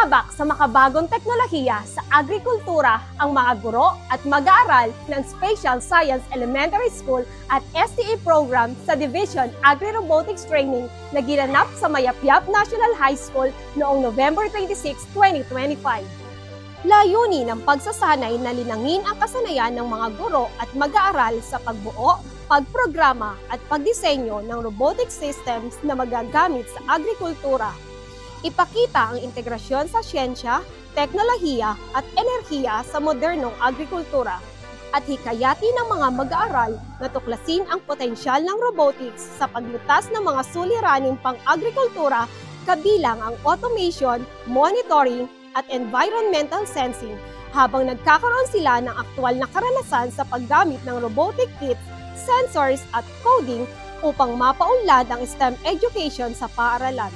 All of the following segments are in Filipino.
Sumabak sa makabagong teknolohiya sa agrikultura ang mga guro at mag-aaral ng Spatial Science Elementary School at STE program sa Division Agri-Robotics Training na ginanap sa Mayapyap National High School noong November 26, 2025. Layunin ng pagsasanay na linangin ang kasanayan ng mga guro at mag-aaral sa pagbuo, pagprograma at pagdisenyo ng robotic systems na magagamit sa agrikultura. Ipakita ang integrasyon sa siyensya, teknolohiya at enerhiya sa modernong agrikultura at hikayati ng mga mag-aaral na tuklasin ang potensyal ng robotics sa paglutas ng mga suliraning pang-agrikultura kabilang ang automation, monitoring at environmental sensing habang nagkakaroon sila ng aktwal na karanasan sa paggamit ng robotic kits, sensors at coding upang mapaunlad ang STEM education sa paaralan.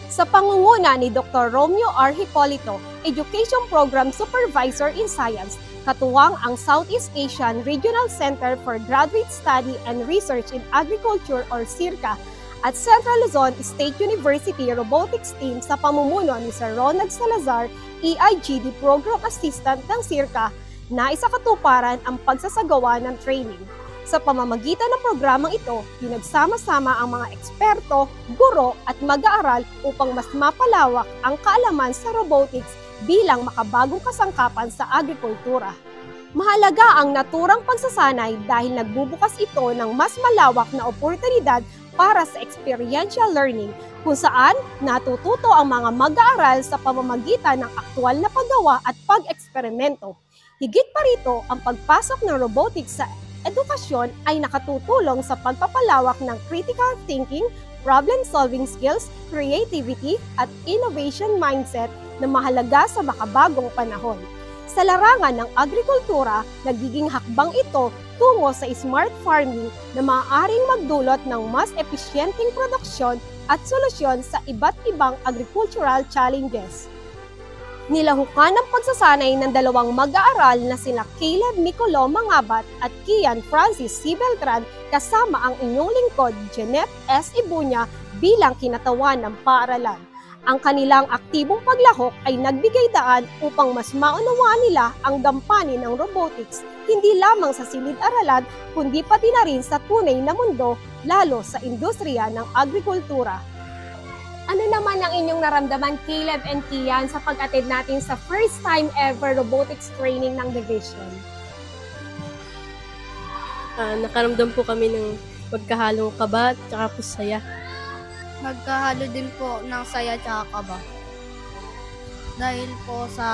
Sa pangunguna ni Dr. Romeo R. Hipolito, Education Program Supervisor in Science, katuwang ang Southeast Asian Regional Center for Graduate Study and Research in Agriculture or CIRCA at Central Luzon State University Robotics Team sa pamumuno ni Sir Ronald Salazar, EIGD Program Assistant ng CIRCA, na isakatuparan ang pagsasagawa ng training. Sa pamamagitan ng programang ito, pinagsama-sama ang mga eksperto, guro at mag-aaral upang mas mapalawak ang kaalaman sa robotics bilang makabagong kasangkapan sa agrikultura. Mahalaga ang naturang pagsasanay dahil nagbubukas ito ng mas malawak na oportunidad para sa experiential learning kung saan natututo ang mga mag-aaral sa pamamagitan ng aktwal na paggawa at pag-eksperimento. Higit pa rito, ang pagpasok ng robotics sa edukasyon ay nakatutulong sa pagpapalawak ng critical thinking, problem-solving skills, creativity, at innovation mindset na mahalaga sa makabagong panahon. Sa larangan ng agrikultura, nagiging hakbang ito tungo sa smart farming na maaaring magdulot ng mas episyenteng produksyon at solusyon sa iba't ibang agricultural challenges. Nilahukan ng pagsasanay ng dalawang mag-aaral na sina Caleb Micolo Mangabat at Kian Francis C. Beltran kasama ang inyong lingkod, Jeanette S. Ibunya, bilang kinatawan ng paaralan. Ang kanilang aktibong paglahok ay nagbigay daan upang mas maunawaan nila ang gampanin ng robotics, hindi lamang sa silid-aralan kundi pati na rin sa tunay na mundo, lalo sa industriya ng agrikultura. Ano naman ang inyong naramdaman, Caleb and Kian, sa pag-attend natin sa first time ever robotics training ng division? Nakaramdam po kami ng pagkahalong kaba at saka po saya. Nagkahalo din po ng saya at kaba. Dahil po sa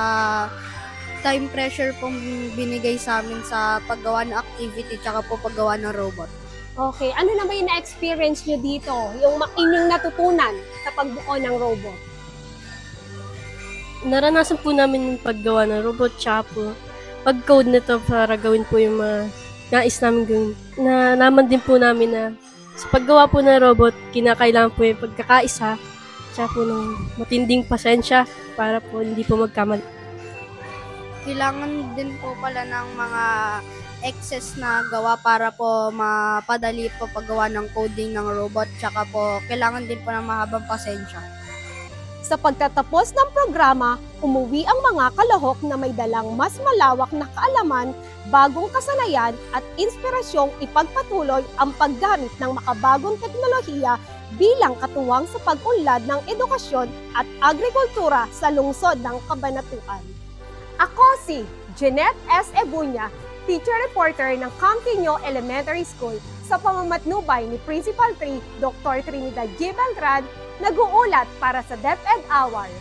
time pressure pong binigay sa amin sa paggawa ng activity at po paggawa ng robot. Okay, ano naman yung na-experience nyo dito? Yung inyong natutunan sa pagbuo ng robot? Naranasan po namin yung paggawa ng robot tsaka po pag-code nito para gawin po yung mga nais namin gawin. Naman din po namin na sa paggawa po ng robot, kinakailangan po yung pagkakaisa tsaka po ng matinding pasensya para po hindi po magkamali. Kailangan din po pala ng mga excess na gawa para po mapadali po paggawa ng coding ng robot tsaka po kailangan din po ng mahabang pasensya. Sa pagtatapos ng programa, umuwi ang mga kalahok na may dalang mas malawak na kaalaman, bagong kasanayan at inspirasyong ipagpatuloy ang paggamit ng makabagong teknolohiya bilang katuwang sa pag-unlad ng edukasyon at agrikultura sa lungsod ng Cabanatuan. Ako si Jeanette S. Ibunya, teacher reporter ng Campiño Elementary School sa pamamatnubay ni Principal 3 Dr. Trinidad G. Beltran, nag-uulat para sa DepEd Hour.